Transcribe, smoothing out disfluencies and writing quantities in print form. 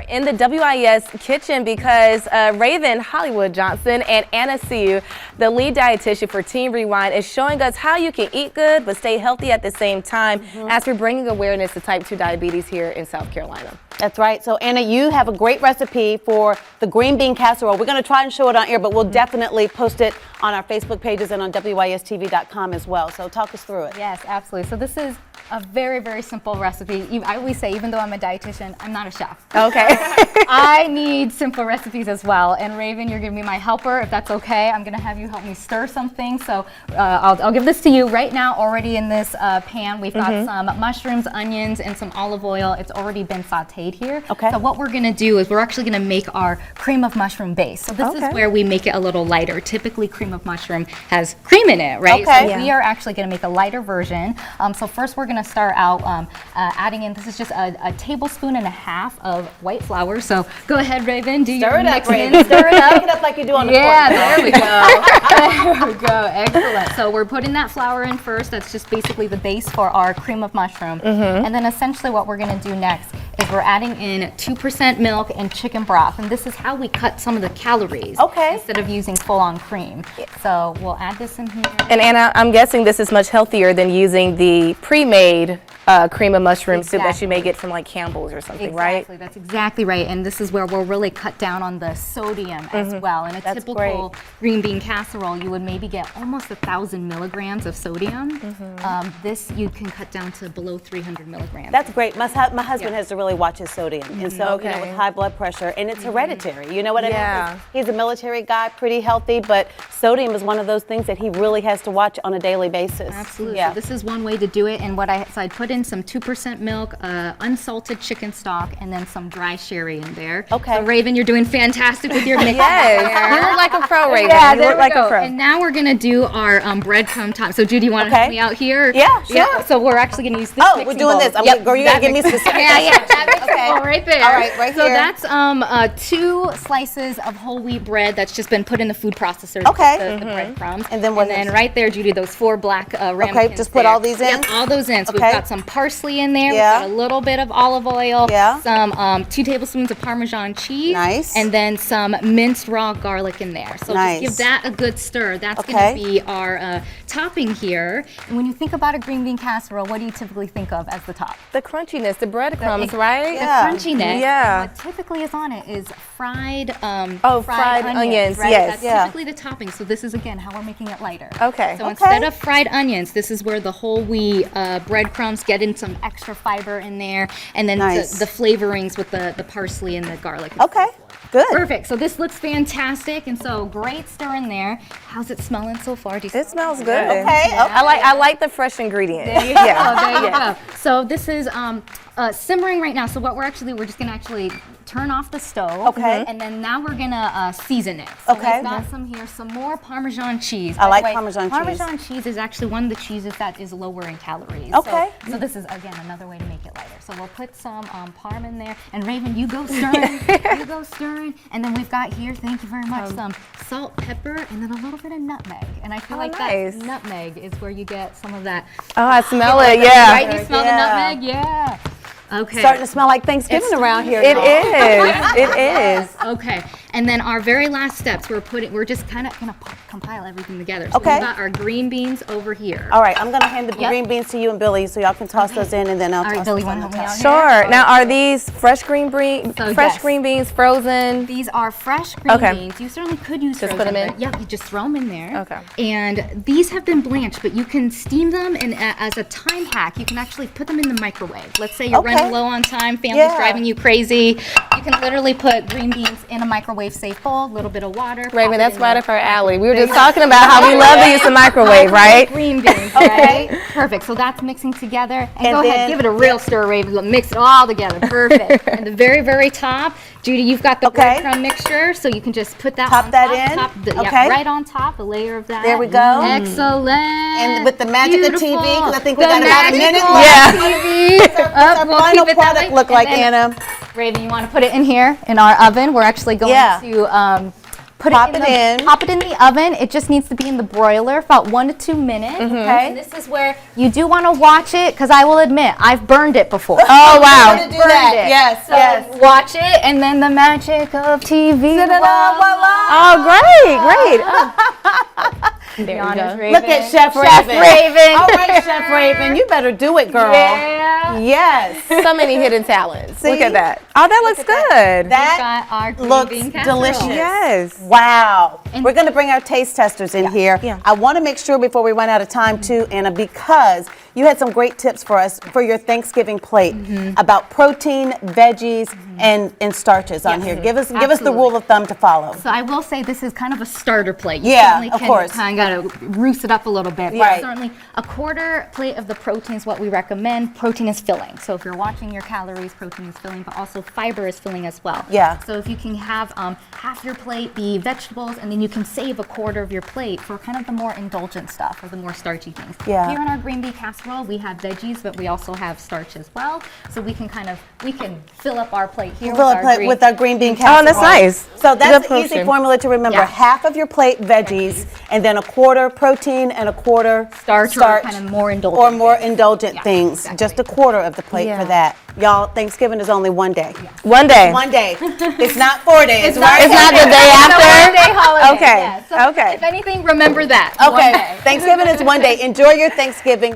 in the WIS kitchen because Raven Hollywood Johnson and Anna Siu, the lead dietitian for Team Rewind, is showing us how you can eat good but stay healthy at the same time as we're bringing awareness to type 2 diabetes here in South Carolina. That's right. So Anna, you have a great recipe for the green bean casserole. We're going to try and show it on air, but we'll definitely post it on our Facebook pages and on WISTV.com as well. So talk us through it. Yes, absolutely. So this is a very, very simple recipe. I always say, even though I'm a dietitian, I'm not a chef. Okay. I need simple recipes as well. And Raven, you're going to be my helper, if that's okay. I'm going to have you help me stir something. So I'll give this to you right now. Already in this pan, we've got some mushrooms, onions, and some olive oil. It's already been sauteed here. Okay. So what we're going to do is we're actually going to make our cream of mushroom base. So this is where we make it a little lighter. Typically, cream of mushroom has cream in it, right? Okay. So we are actually going to make a lighter version. So first, we're going to start out adding in, this is just a tablespoon and a half of white flour. So go ahead, Raven, do your mixing. Stir it up. Make it up like you do on the Yeah, there we go. There we go. Excellent. So we're putting that flour in first. That's just basically the base for our cream of mushroom. And then essentially what we're going to do next is we're adding in 2% milk and chicken broth. And this is how we cut some of the calories instead of using full-on cream. So we'll add this in here. And Anna, I'm guessing this is much healthier than using the pre-made cream of mushroom soup that you may get from like Campbell's or something, right? Exactly, that's exactly right. And this is where we'll really cut down on the sodium as well. In a typical green bean casserole, you would maybe get almost 1,000 milligrams of sodium. This you can cut down to below 300 milligrams. That's great. My husband has to really watch his sodium. And so, you know, with high blood pressure, and it's hereditary. You know what I mean? He's a military guy, pretty healthy, but sodium is one of those things that he really has to watch on a daily basis. Absolutely. Yeah. So this is one way to do it. And what I put in some 2% milk, unsalted chicken stock, and then some dry sherry in there. Okay. So Raven, you're doing fantastic with your mix. Yes. You look like a pro, Raven. Yeah, you look like a pro. And now we're gonna do our breadcrumb top. So Judy, you want to help me out here? Yeah, sure. Yeah, so we're actually gonna use this. Oh, we're doing this. You're gonna give me specifics. That mixing bowl right there. All right, right so here. So that's 2 slices of whole wheat bread that's just been put in the food processor. Okay. The breadcrumbs. And then what? And then right there, Judy, those 4 black ramekins. Okay, just put all these in? Yep, all those in. So we've got some parsley in there. Yeah. We've got a little bit of olive oil. Yeah. Some 2 tablespoons of Parmesan cheese. Nice. And then some minced raw garlic in there. So just give that a good stir. That's going to be our topping here. And when you think about a green bean casserole, what do you typically think of as the top? The crunchiness, the breadcrumbs, right? The crunchiness. Yeah. What typically is on it is fried fried onions, right? yes. That's typically the topping. So this is, again, how we're making it lighter. Okay. So instead of fried onions, this is where the whole wheat breadcrumbs get in some extra fiber in there, and then the flavorings with the parsley and the garlic. Okay. Good. Perfect. So this looks fantastic, and so great stir in there. How's it smelling so far? It smells good. Okay. Yeah. I like the fresh ingredient. There you go. There you go. So this is simmering right now. So what we're just gonna turn off the stove. Okay. And then now we're gonna season it. So Okay. we've got some more Parmesan cheese. I like By the way, Parmesan cheese. Parmesan cheese is actually one of the cheeses that is lower in calories. Okay. So this is, again, another way to make it lighter. So we'll put some parm in there. And Raven, you go stirring. You go stirring. And then we've got here, thank you very much, some salt, pepper, and then a little bit of nutmeg. And I feel like that nutmeg is where you get some of that. Oh, I smell it, yeah. Right? You smell the nutmeg? Yeah. Okay. Starting to smell like Thanksgiving around here. It is. It is. Okay. And then our very last steps, we're just kind of gonna compile everything together. So we've got our green beans over here. All right, I'm gonna hand the green beans to you and Billy, so y'all can toss those in, and then I'll toss Billy, those on the top. Sure. Now, are these fresh green beans, frozen? These are fresh green beans. You certainly could use just frozen. Put them in. Yeah, you just throw them in there. Okay. And these have been blanched, but you can steam them, and as a time hack, you can actually put them in the microwave. Let's say you're running low on time, family's driving you crazy. You can literally put green beans in a microwave safe bowl, a little bit of water. Raven, that's right up our alley. We were just talking about how we love to use the microwave, right? Green beans, right? Perfect. So that's mixing together. And go ahead, give it a real stir, Raven. Mix it all together. Perfect. And the very, very top, Judy, you've got the breadcrumb mixture, so you can just put that on top. Right on top, a layer of that. There we go. Excellent. And with the magic of TV, because I think we got about a minute left. What's our final product look like, Anna? Raven, you want to put it in here in our oven? We're actually going to Pop it in. Pop it in the oven. It just needs to be in the broiler for about 1 to 2 minutes. Okay. And this is where you do want to watch it, because I will admit, I've burned it before. Oh, wow. I'm gonna do that. Burned it. Yes, So yes. watch it, and then the magic of TV. Oh, great. Oh. There you go. Look at Chef Raven. Chef Raven. All right, Chef Raven, you better do it, girl. Yeah. Yes. So many hidden talents. See? Look at that. Oh, that looks good. That Got our green looks bean casserole. delicious. Yes. Wow. We're going to bring our taste testers in here. Yeah. I want to make sure before we run out of time too, Anna, because you had some great tips for us for your Thanksgiving plate about protein, veggies, and starches on here. Give us the Absolutely. rule of thumb to follow. So I will say this is kind of a starter plate. You Yeah, certainly of can course. kind of got to roost it up a little bit. But Right. certainly a quarter plate of the protein is what we recommend. Protein is filling. So if you're watching your calories, protein is filling, but also fiber is filling as well. Yeah. So if you can have half your plate be vegetables, and then you can save a quarter of your plate for kind of the more indulgent stuff or the more starchy things. Yeah. Here in our green bean casserole, we have veggies, but we also have starch as well. So we can fill up our plate here Fill up with our green bean casserole. Oh, that's nice. So that's Good an easy portion. formula to remember. Yeah. Half of your plate veggies, and then a quarter protein and a quarter Starch or kind of more indulgent or more things. indulgent Yeah, things. exactly. Just a quarter of the plate Yeah. for that. Y'all, Thanksgiving is only one day. One day. One day. It's not 4 days. It's not right? It's not the day It's a after? one-day holiday. Okay, Yeah. So okay. if anything, remember that. Okay. One day. Thanksgiving is one day. Enjoy your Thanksgiving.